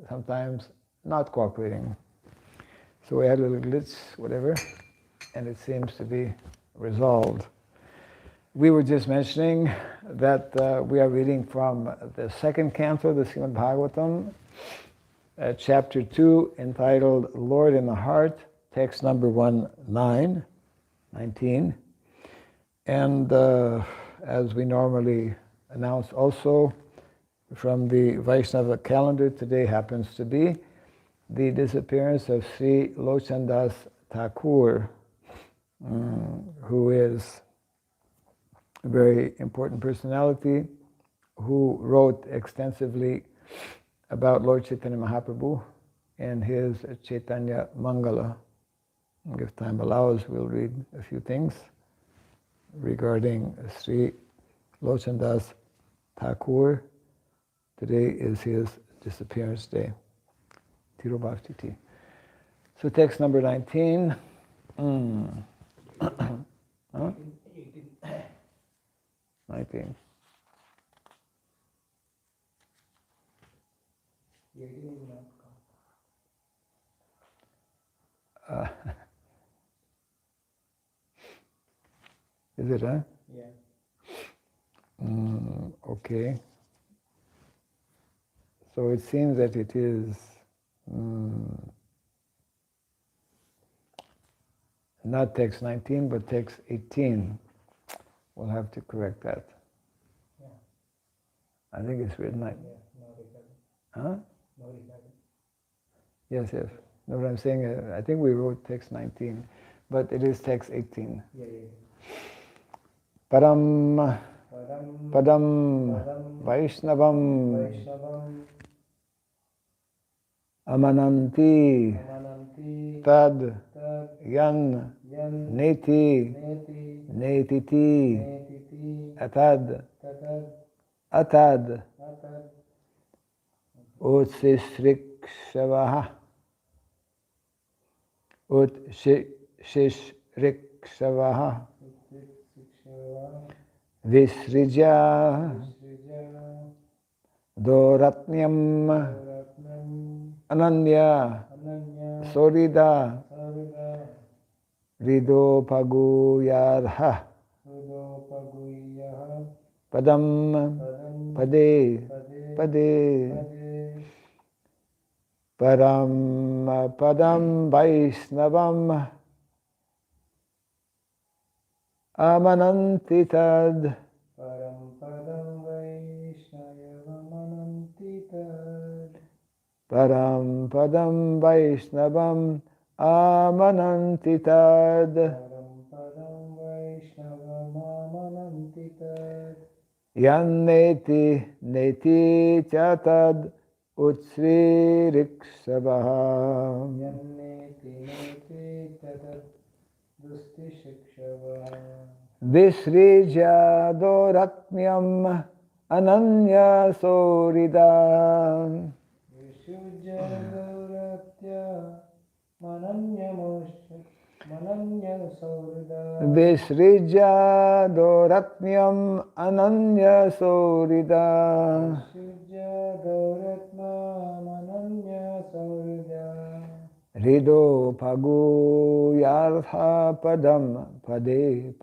sometimes not cooperating. So we had a little glitch, whatever, and it seems to be resolved. We were just mentioning that we are reading from the second canto of the Srimad Bhagavatam, chapter 2, entitled Lord in the Heart, text number 19. And as we normally announce also, from the Vaishnava calendar, today happens to be the disappearance of Sri Lochandas Thakur, who is a very important personality who wrote extensively about Lord Chaitanya Mahaprabhu in his Chaitanya Mangala. If time allows, we'll read a few things regarding Sri Lochandas Thakur. Today is his disappearance day. Tirobhaktiti. So text number 19. Huh? 19. Is it, huh? Yeah. Okay. So it seems that it is not text 19, but text 18. We'll have to correct that. Yeah. I think it's written like... Huh? Yes. No, what I'm saying, I think we wrote text 19, but it is text 18. Yeah. Padam Vaishnavam Amananti Tad Yan Neti Netiti Atad Utsishrikshavaha Utsishrikshavaha Visrija Doratnyam Ananya Sorida Ridopaguyarha Padam Pade Param Padam Vaishnavam Amanantitad Param Padam Vaishnavam Amanantitad Yanneti Neti Chatad Utsririkshavaha Visrija Doratnyam Ananya Sorida Visrija Doratnyam Ananya Sorida Rido Paguyarha Padam Pade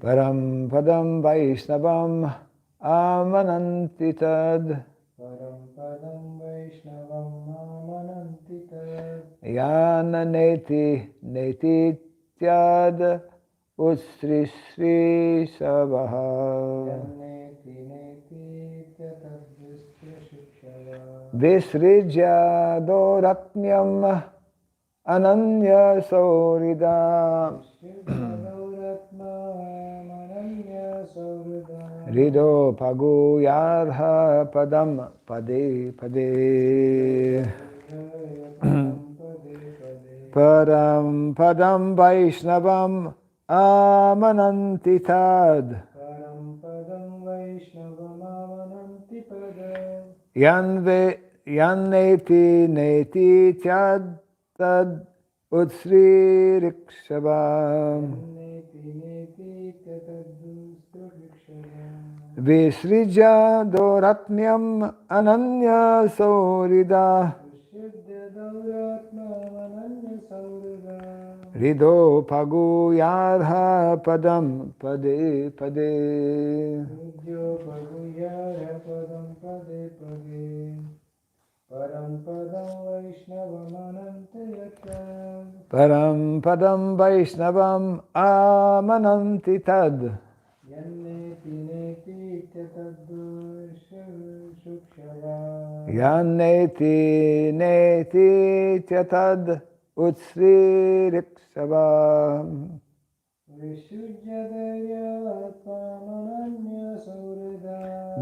Param Padam Vaishnavam Amanantitad Yana Neti Tyad Utsri Sri Sabaha Visrija Doratnyam Ananya Sorida Rido Paguyarha Padam Pade Param Padam Vaishnavam Amanantitad Yanneti Neti Tyad Tad Utsri Rikshava Visrija doratnyam ananya saurida Rido pagu yadha padam pade pade Param padam Vaishnavam amananti tad Yaneti neti tyatad utsririkshava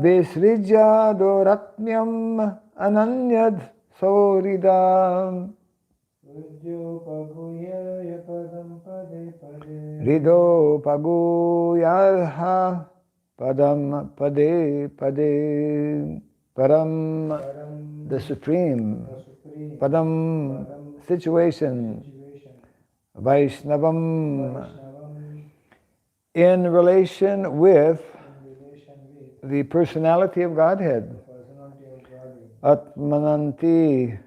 Visrija doratmyam ananyad sauridam Rido paguyarha padam pade pade Param, the supreme, Padam, situation, Vaishnavam, in relation with the personality of Godhead, Atmananti,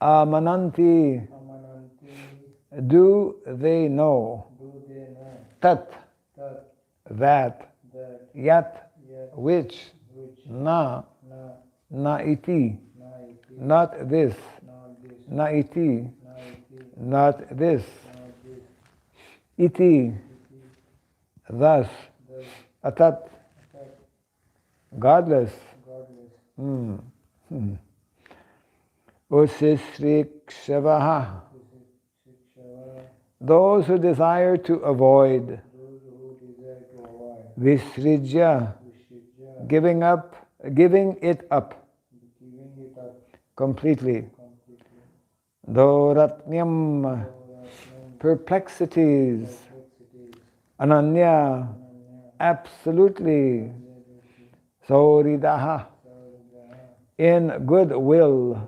Amananti, do they know, Tat, that, Yat, which, Na iti, not this, na iti, not this, iti, thus, atat, godless, Usisrikshavaha, those who desire to avoid, Visrijya, giving it up completely. Doratnyam, perplexities. Ananya, absolutely. Sauridaha, in goodwill.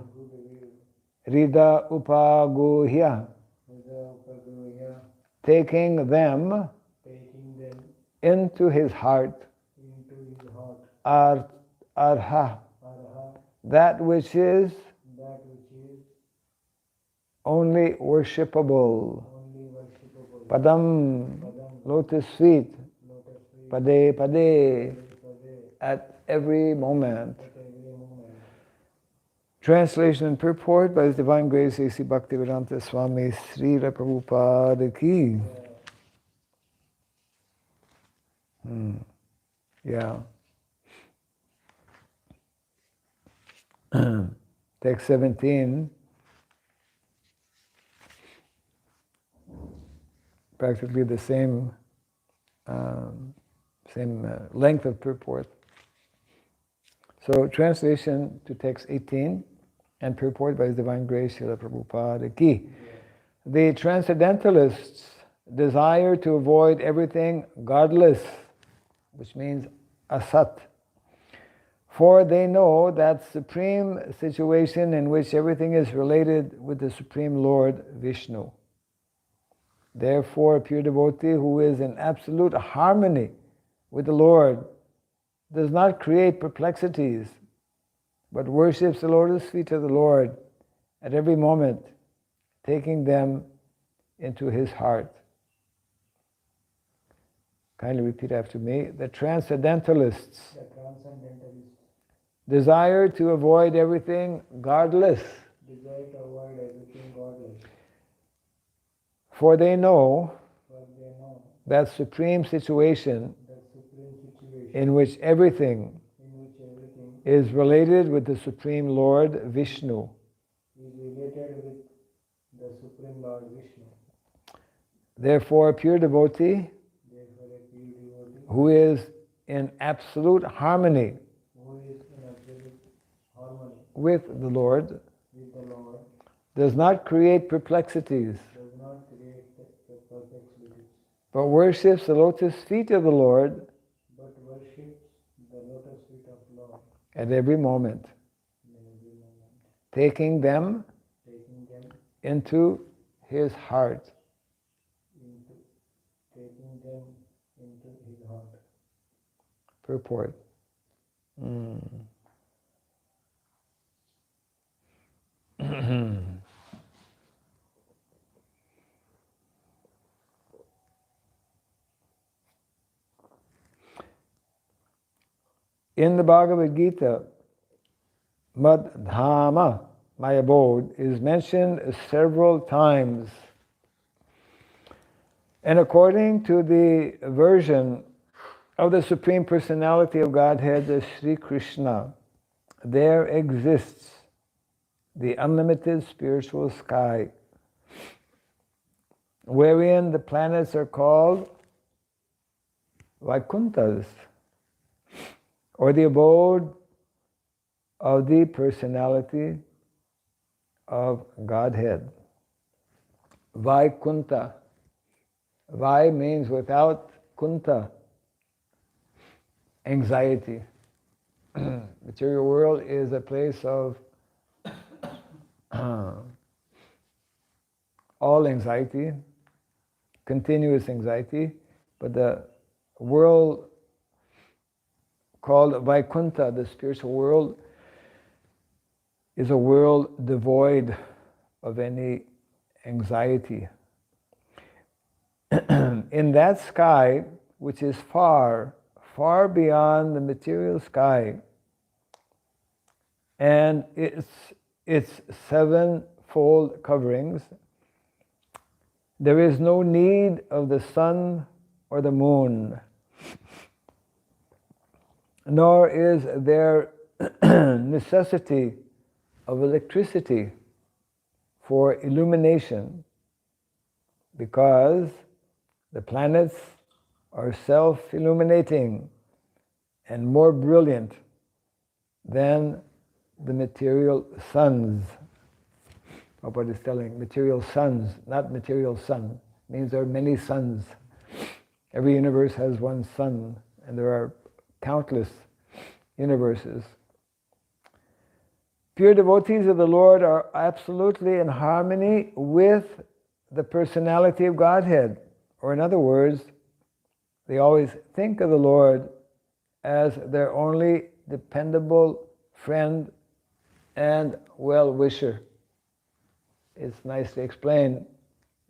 Rida upaguhya, taking them into his heart. Arha, that which is only worshipable. Padam, lotus feet. Pade pade, at every moment. Translation and purport by His Divine Grace A.C. Bhaktivedanta Swami Srila Prabhupada Ki. Yeah. Text 17, practically the same length of purport. So translation to text 18 and purport by His Divine Grace Srila Prabhupada Ki. The Transcendentalists desire to avoid everything godless, which means asat. For they know that supreme situation in which everything is related with the Supreme Lord Vishnu. Therefore, a pure devotee who is in absolute harmony with the Lord does not create perplexities, but worships the lotus feet of the Lord at every moment, taking them into his heart. Kindly repeat after me. The Transcendentalists desire to avoid everything godless. For they know that supreme situation in which everything is related with the Supreme Lord Vishnu. Therefore, a pure devotee who is in absolute harmony with the Lord does not create perplexities, but worships the lotus feet of the Lord at every moment, taking them into his heart. Purport. In the Bhagavad Gita, Mad Dhama, my abode, is mentioned several times. And according to the version of the Supreme Personality of Godhead, the Sri Krishna, there exists the unlimited spiritual sky, wherein the planets are called Vaikunthas, or the abode of the personality of Godhead. Vaikuntha. Vai means without, kunta, anxiety. Material world is a place of all anxiety, continuous anxiety, but the world called Vaikuntha, the spiritual world, is a world devoid of any anxiety. In that sky, which is far, far beyond the material sky, and its sevenfold coverings, there is no need of the sun or the moon, nor is there necessity of electricity for illumination, because the planets are self-illuminating and more brilliant than the material suns. Prabhupada is telling material suns, not material sun. It means there are many suns. Every universe has one sun, and there are countless universes. Pure devotees of the Lord are absolutely in harmony with the personality of Godhead. Or in other words, they always think of the Lord as their only dependable friend and well-wisher. It's nicely explained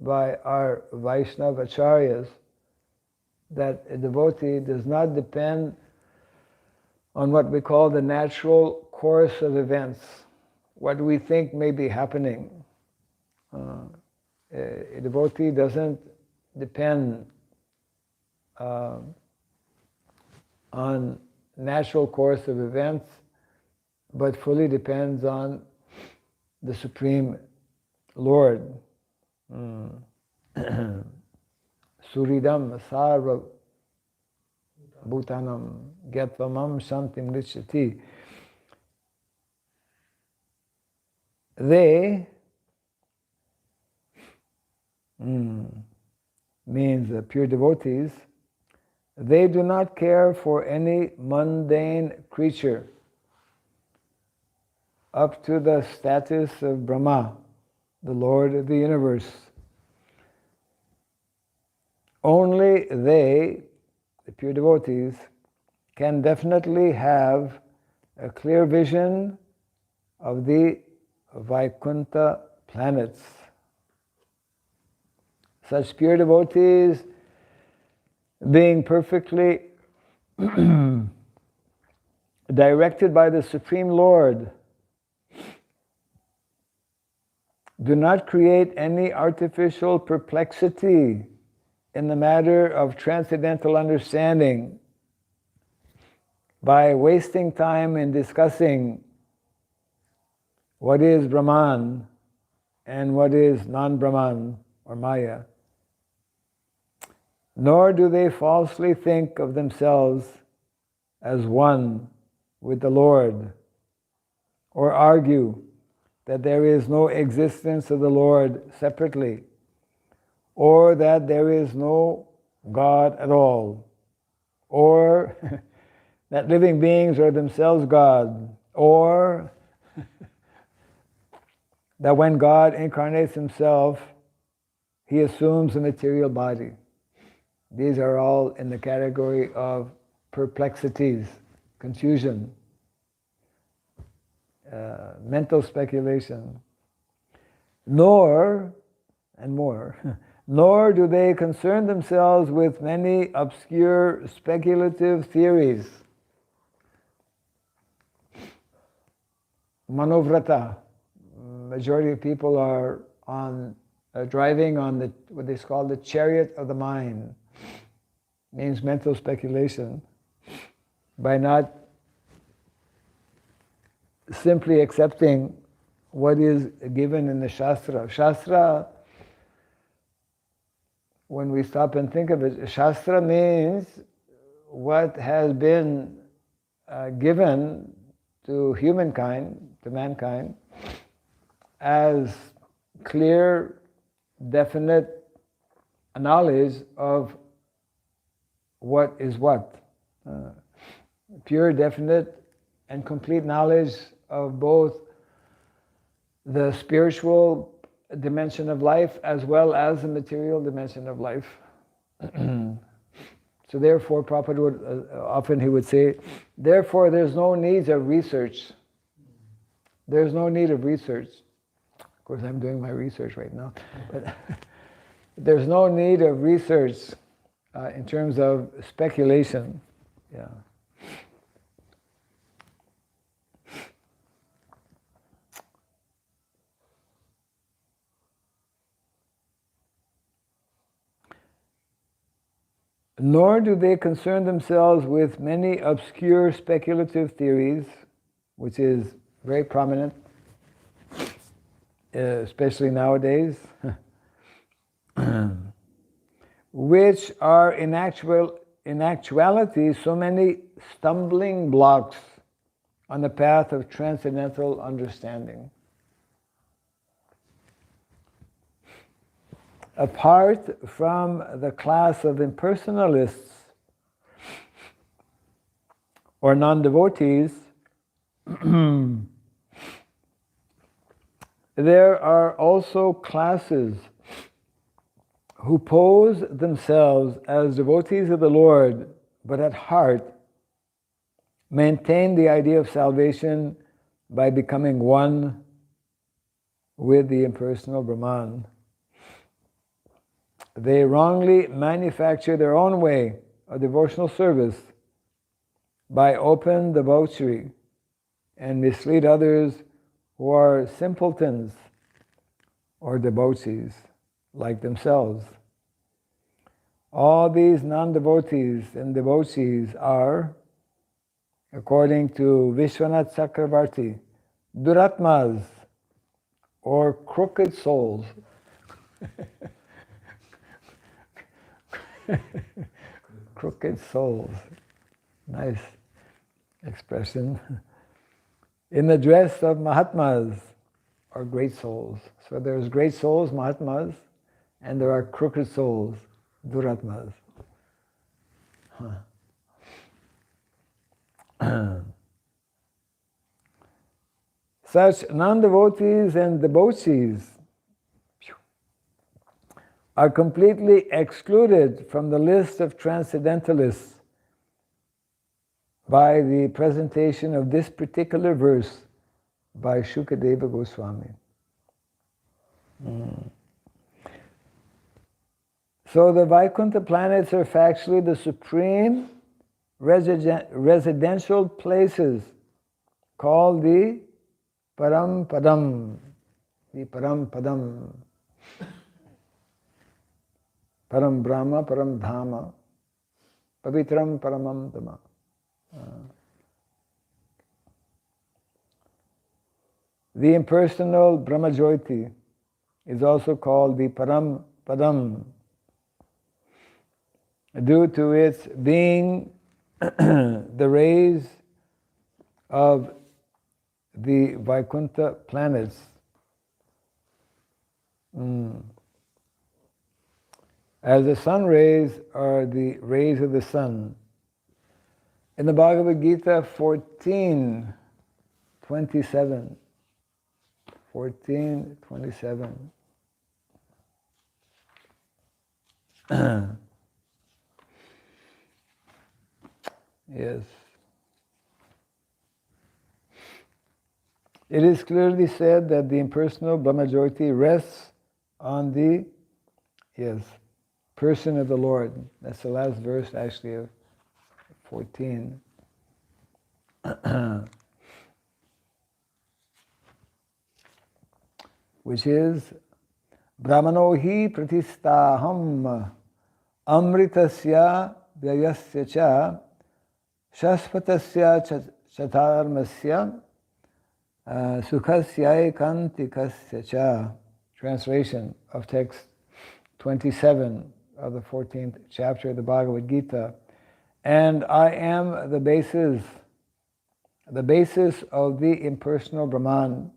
by our Vaishnava Acharyas that a devotee does not depend on what we call the natural course of events, what we think may be happening. A devotee doesn't depend on natural course of events, but fully depends on the Supreme Lord. Suridam sarva bhutanam gyatvam shantim richati. They means the pure devotees, they do not care for any mundane creature up to the status of Brahma, the Lord of the universe. Only they, the pure devotees, can definitely have a clear vision of the Vaikuntha planets. Such pure devotees, being perfectly directed by the Supreme Lord, do not create any artificial perplexity in the matter of transcendental understanding by wasting time in discussing what is Brahman and what is non-Brahman or Maya. Nor do they falsely think of themselves as one with the Lord, or argue that there is no existence of the Lord separately, or that there is no God at all, or that living beings are themselves God, or that when God incarnates himself, he assumes a material body. These are all in the category of perplexities, confusion, mental speculation, nor, and more, nor do they concern themselves with many obscure speculative theories. Manovrata. Majority of people are driving on what is called the chariot of the mind. Means mental speculation. By not simply accepting what is given in the Shastra. Shastra, when we stop and think of it, Shastra means what has been given to humankind, to mankind, as clear, definite knowledge of what is what. Pure, definite, and complete knowledge of both the spiritual dimension of life as well as the material dimension of life. So therefore, Prabhupada would, often he would say, therefore there's no need of research. There's no need of research. Of course, I'm doing my research right now. But there's no need of research in terms of speculation. Yeah. Nor do they concern themselves with many obscure speculative theories, which is very prominent, especially nowadays, which are in actuality so many stumbling blocks on the path of transcendental understanding. Apart from the class of impersonalists or non-devotees, there are also classes who pose themselves as devotees of the Lord, but at heart maintain the idea of salvation by becoming one with the impersonal Brahman. They wrongly manufacture their own way of devotional service by open debauchery and mislead others who are simpletons or debauchees like themselves. All these non-devotees and debauchees are, according to Vishwanath Chakravarti, duratmas, or crooked souls. Crooked souls. Nice expression. In the dress of Mahatmas, or great souls. So there's great souls, Mahatmas, and there are crooked souls, duratmas. Such non-devotees and debauchees are completely excluded from the list of transcendentalists by the presentation of this particular verse by Shukadeva Goswami. So the Vaikuntha planets are factually the supreme residential places called the Param Padam. The Param Padam. Param Brahma, Param Dhama, Pavitram Paramam Dhamma. The impersonal Brahmajyoti is also called the Param Padam due to its being the rays of the Vaikuntha planets. As the sun rays are the rays of the sun. In the Bhagavad Gita 14:27, 14:27. Yes. It is clearly said that the impersonal Brahmajyoti rests on the, yes, person of the Lord. That's the last verse actually of 14. Which is Brahmano hi pratistaham amritasya vyayasya cha shaspatasya chatarmasya sukhasya kantikasya cha. Translation of text 27 of the 14th chapter of the Bhagavad Gita. And I am the basis of the impersonal Brahman,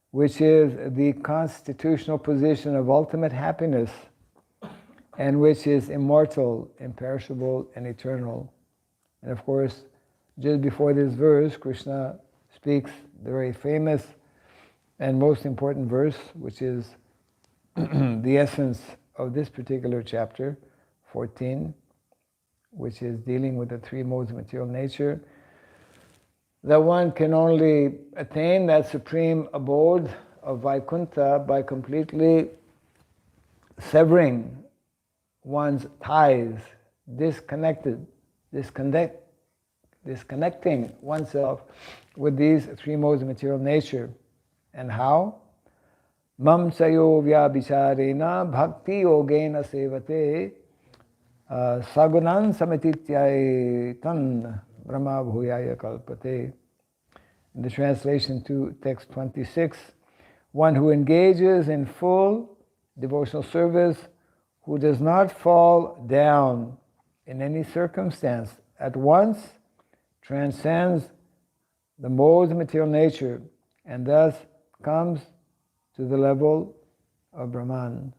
which is the constitutional position of ultimate happiness, and which is immortal, imperishable, and eternal. And of course, just before this verse, Krishna speaks the very famous and most important verse, which is the essence of this particular chapter, 14, which is dealing with the three modes of material nature, that one can only attain that supreme abode of Vaikuntha by completely severing one's ties, disconnecting oneself with these three modes of material nature. And how? Mam sayo vyabhicharena bhakti yogena sevate sagunan samitityaitan brahma bhuyaya kalpate. In the translation to text 26, one who engages in full devotional service, who does not fall down in any circumstance, at once transcends the modes of material nature and thus comes to the level of Brahman.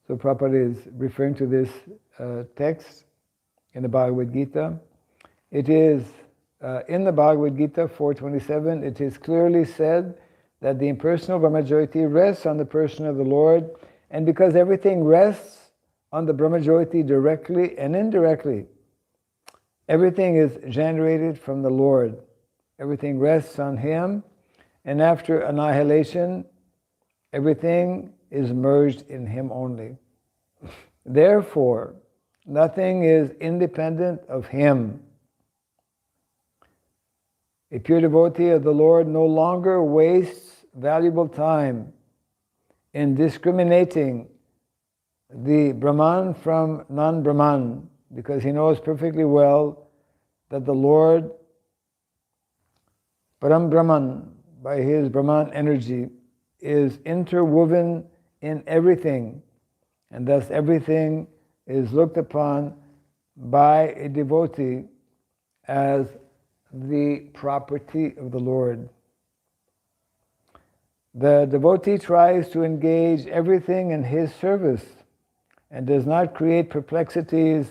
So Prabhupada is referring to this text in the Bhagavad Gita. It is in the Bhagavad Gita 4:27. It is clearly said that the impersonal Brahmajyoti rests on the person of the Lord, and because everything rests on the Brahmajyoti directly and indirectly, everything is generated from the Lord. Everything rests on Him, and after annihilation, everything is merged in Him only. Therefore, nothing is independent of Him. A pure devotee of the Lord no longer wastes valuable time in discriminating the Brahman from non-Brahman, because he knows perfectly well that the Lord, Param Brahman, by his Brahman energy, is interwoven in everything, and thus everything is looked upon by a devotee as the property of the Lord. The devotee tries to engage everything in his service and does not create perplexities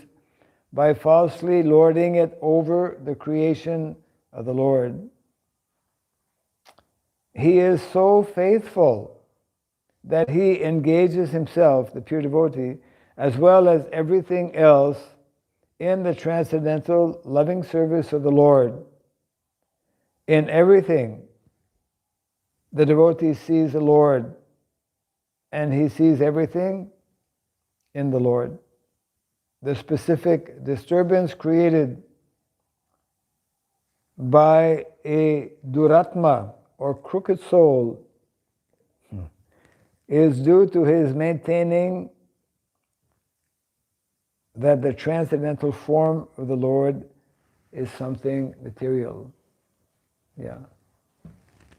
by falsely lording it over the creation of the Lord. He is so faithful that he engages himself, the pure devotee, as well as everything else, in the transcendental loving service of the Lord. In everything, the devotee sees the Lord, and he sees everything in the Lord. The specific disturbance created by a duratma, or crooked soul, is due to his maintaining that the transcendental form of the Lord is something material. Yeah.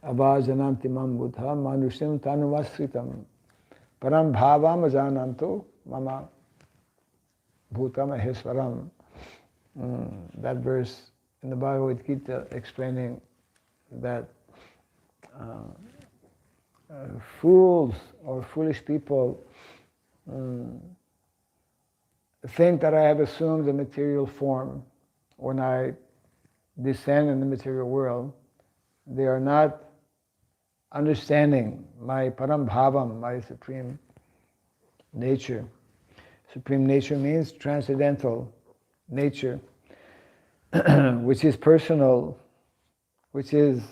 Avajananti mam buddha manushim tanuvasritam param bhavam ajananto mama bhutam aheswaram. That verse in the Bhagavad Gita explaining that fools or foolish people think that I have assumed a material form when I descend in the material world. They are not understanding, my param bhavam, my supreme nature. Supreme nature means transcendental nature, which is personal, which is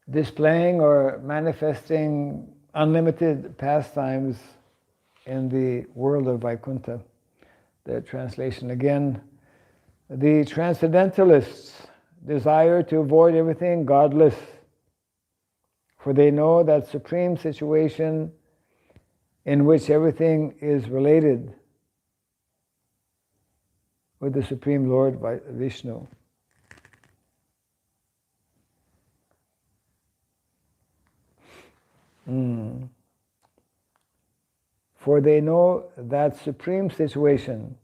displaying or manifesting unlimited pastimes in the world of Vaikuntha. The translation again, the transcendentalists desire to avoid everything godless, for they know that supreme situation in which everything is related with the Supreme Lord Vishnu. For they know that supreme situation.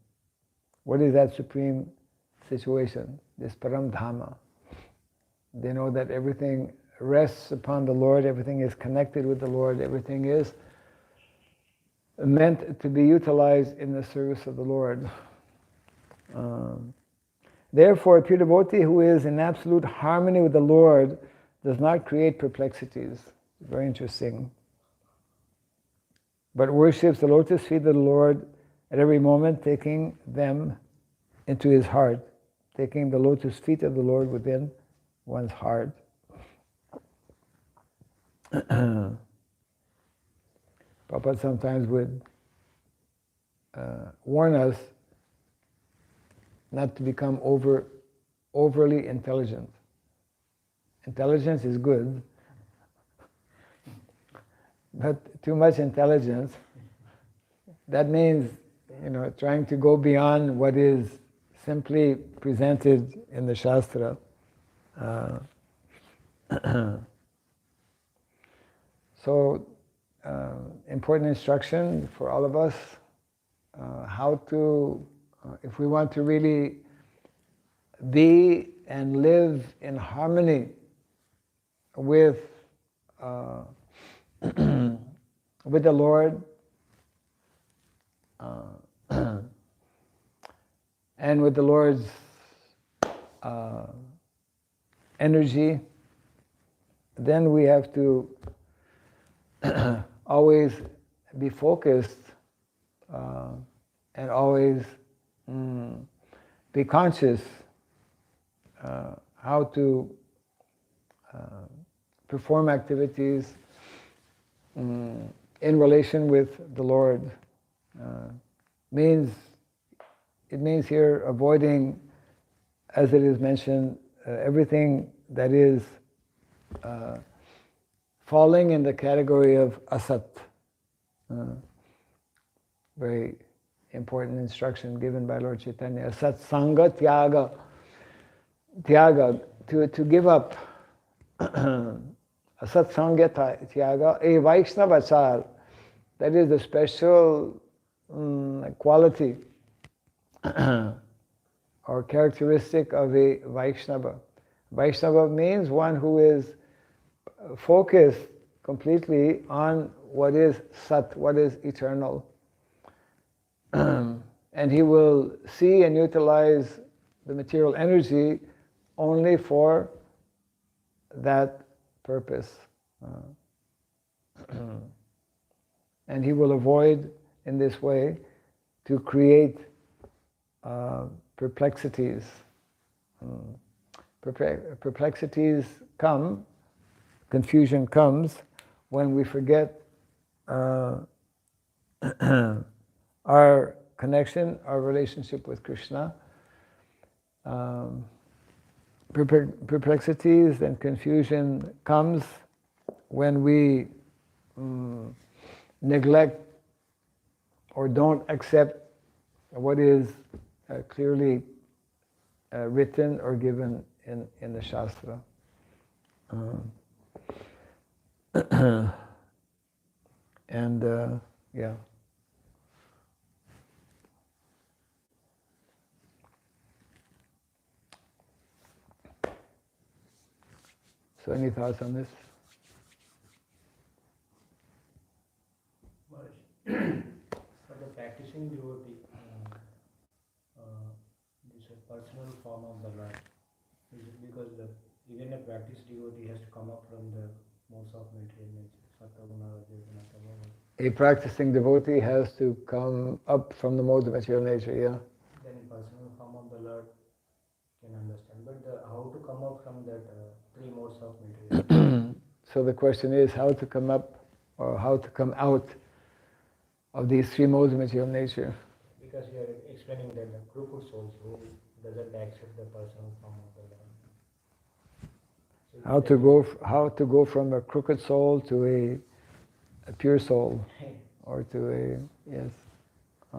What is that supreme situation? This Param Dhamma. They know that everything rests upon the Lord, everything is connected with the Lord, everything is meant to be utilized in the service of the Lord. Therefore, a pure devotee who is in absolute harmony with the Lord does not create perplexities. Very interesting. But worships the lotus feet of the Lord at every moment, taking them into his heart, taking the lotus feet of the Lord within one's heart. Prabhupada sometimes would warn us not to become overly intelligent. Intelligence is good, but too much intelligence, that means, trying to go beyond what is simply presented in the Shastra. So, important instruction for all of us, how to, if we want to really be and live in harmony with with the Lord, and with the Lord's energy, then we have to always be focused and always be conscious how to perform activities in relation with the Lord. It means here avoiding, as it is mentioned, everything that is falling in the category of asat. Very important instruction given by Lord Chaitanya. Asat sanga tyaga. Tyaga, to give up. Asat sanga tyaga, a Vaishnava achar. That is the special quality or characteristic of a Vaishnava. Vaishnava means one who is focused completely on what is Sat, what is eternal. And he will see and utilize the material energy only for that purpose. And he will avoid in this way to create perplexities. Perplexities come, confusion comes when we forget our connection, our relationship with Krishna. Perplexities and confusion comes when we neglect or don't accept what is clearly written or given in the Shastra. Yeah. So any thoughts on this? For the practicing devotee, this of the Lord. Is it because even a practiced devotee has to come up from the modes of material nature, Sattva-guna, Rajoguna, Tamoguna. A practicing devotee has to come up from the modes of material nature, yeah. Then a person who come of the Lord can understand. But how to come up from that three modes of material? So the question is how to come up or how to come out of these three modes of material nature. Because you are explaining that the crooked souls who doesn't accept the person who come of the Lord. So how to go from a crooked soul to a pure soul, or to a yes. I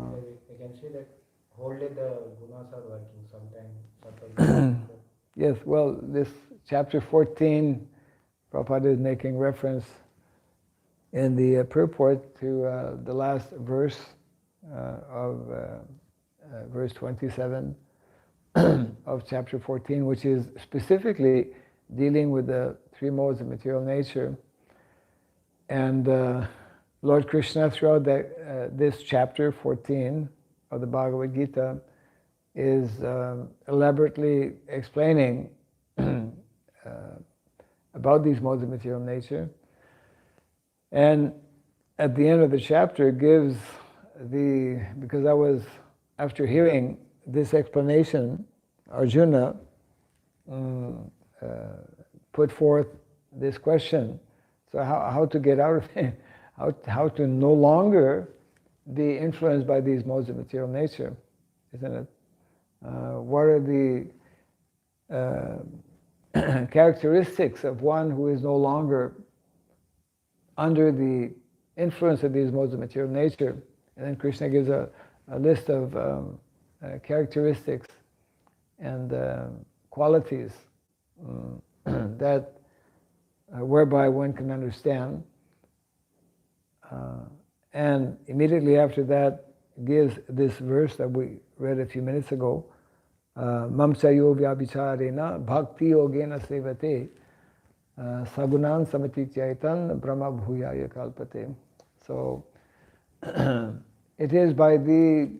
can say that whole day the gunas are working. Sometimes. Yes. Well, this chapter 14, Prabhupada is making reference in the purport to the last verse of verse 27 of chapter 14, which is specifically dealing with the three modes of material nature. And Lord Krishna, throughout this chapter 14 of the Bhagavad Gita, is elaborately explaining about these modes of material nature. And at the end of the chapter gives because after hearing this explanation, Arjuna put forth this question. So how to get out of it? How to no longer be influenced by these modes of material nature, isn't it? What are the characteristics of one who is no longer under the influence of these modes of material nature? And then Krishna gives a list of characteristics and qualities that whereby one can understand. And immediately after that gives this verse that we read a few minutes ago, Mam sayo vyabhicharena bhakti yogena sevate sagunan samatityaitan brahma bhuyaya kalpate. So it is by the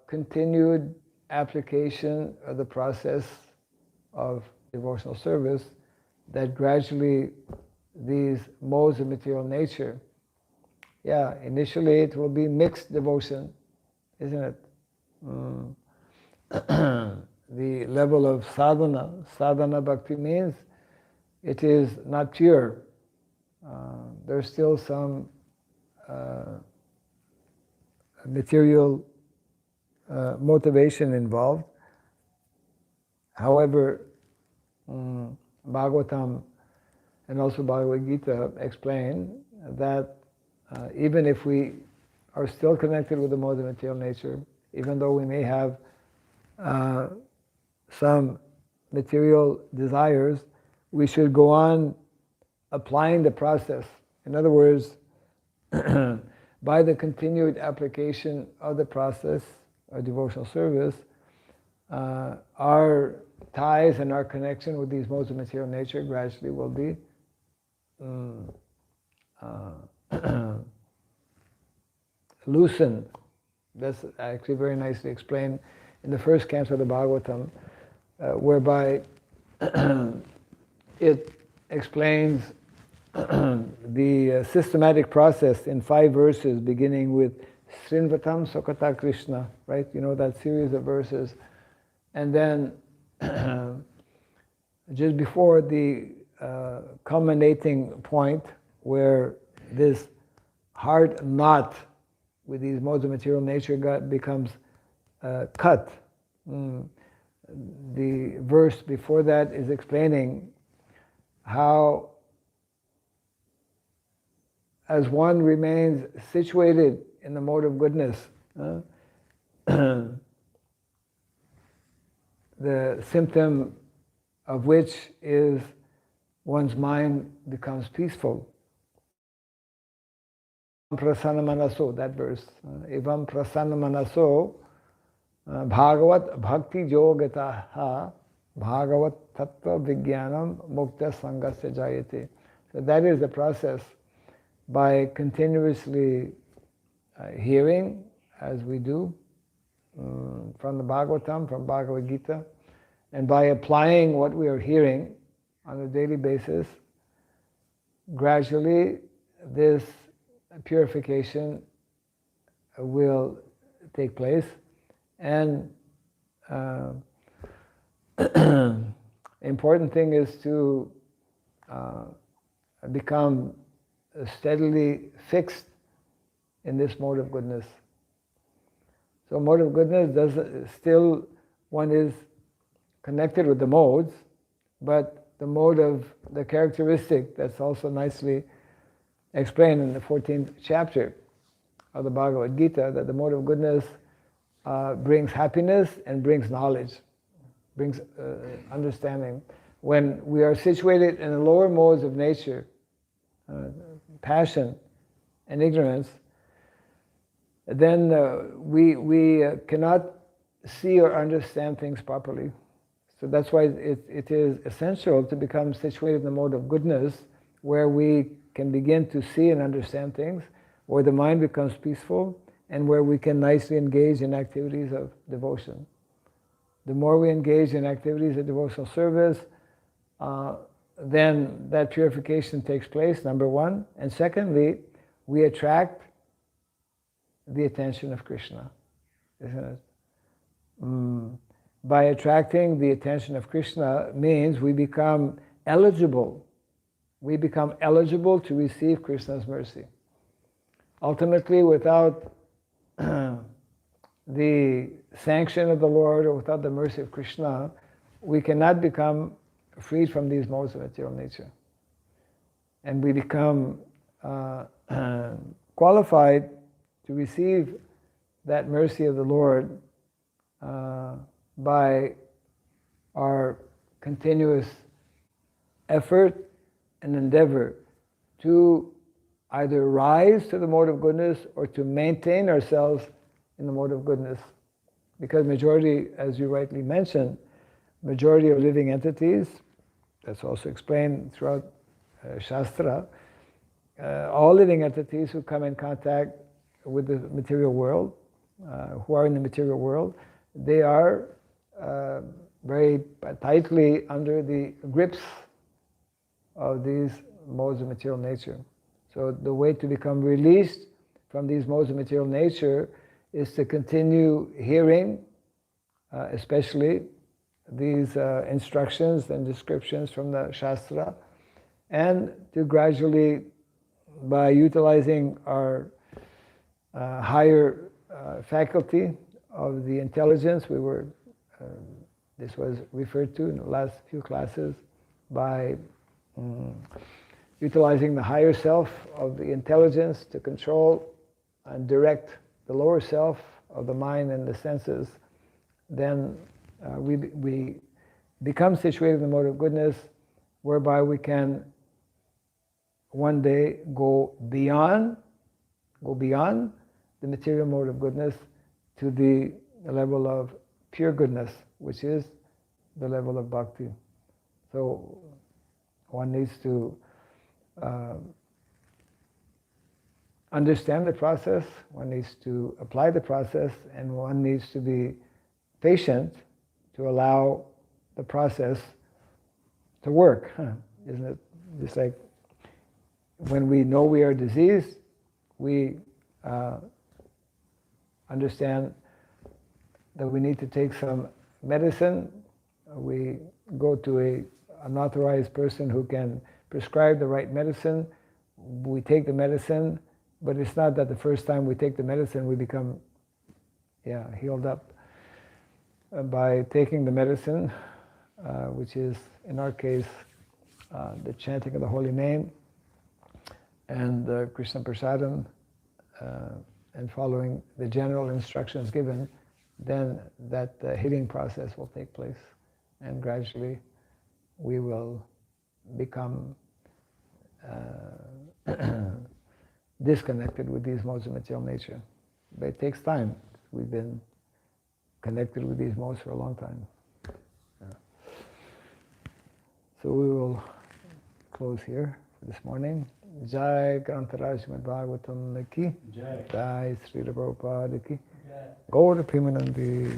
continued application of the process of devotional service that gradually these modes of material nature, initially it will be mixed devotion, isn't it? The level of sadhana bhakti means it is not pure. There's still some material motivation involved. However, Bhagavatam and also Bhagavad Gita explain that even if we are still connected with the mode of material nature, even though we may have some material desires, we should go on applying the process. In other words, by the continued application of the process of devotional service, our ties and our connection with these modes of material nature gradually will be loosened. That's actually very nicely explained in the first canto of the Bhagavatam, whereby it explains the systematic process in 5 verses, beginning with Srinvatam Sokata Krishna, right? You know that series of verses. And then just before the culminating point where this hard knot with these modes of material nature becomes cut. The verse before that is explaining how, as one remains situated in the mode of goodness, the symptom of which is one's mind becomes peaceful. Prasanna manaso, that verse. Evam prasanna manaso bhagavat bhakti yogataha bhagavat tattva vijnanam mukta sangasya jayate. So that is the process. By continuously hearing, as we do, from the Bhagavatam, from Bhagavad Gita, And by applying what we are hearing on a daily basis, gradually this purification will take place. And important thing is to become steadily fixed in this mode of goodness. So mode of goodness still one is connected with the modes, but the mode of the characteristic that's also nicely explained in the 14th chapter of the Bhagavad Gita, that the mode of goodness brings happiness and brings knowledge, brings understanding. When we are situated in the lower modes of nature, passion and ignorance, then we cannot see or understand things properly. So that's why it is essential to become situated in the mode of goodness, where we can begin to see and understand things, where the mind becomes peaceful, and where we can nicely engage in activities of devotion. The more we engage in activities of devotional service, then that purification takes place, number one. And secondly, we attract the attention of Krishna, isn't it? By attracting the attention of Krishna means we become eligible. We become eligible to receive Krishna's mercy. Ultimately, without the sanction of the Lord or without the mercy of Krishna, we cannot become freed from these modes of material nature. And we become qualified to receive that mercy of the Lord by our continuous effort and endeavor to either rise to the mode of goodness or to maintain ourselves in the mode of goodness. Because majority, as you rightly mentioned, majority of living entities, that's also explained throughout Shastra, all living entities who come in contact with the material world, who are in the material world, they are very tightly under the grips of these modes of material nature. So the way to become released from these modes of material nature is to continue hearing, especially these instructions and descriptions from the Shastra, and to gradually, by utilizing our higher faculty of the intelligence, this was referred to in the last few classes, by utilizing the higher self of the intelligence to control and direct the lower self of the mind and the senses, then we become situated in the mode of goodness, whereby we can one day go beyond the material mode of goodness to the level of pure goodness, which is the level of bhakti. So one needs to understand the process, one needs to apply the process, and one needs to be patient to allow the process to work. Isn't it just like when we know we are diseased, we understand that we need to take some medicine. We go to an authorized person who can prescribe the right medicine. We take the medicine, but it's not that the first time we take the medicine we become healed up. By taking the medicine, which is in our case the chanting of the holy name and the Krishna Prasadam, and following the general instructions given, then that healing process will take place, and gradually we will become disconnected with these modes of material nature. But it takes time. We've been connected with these modes for a long time. Yeah. So we will close here for this morning. Jai Grantaraj Srimad Bhagavatam ki Jai, Srila Prabhupada ki Gaura Premanandi.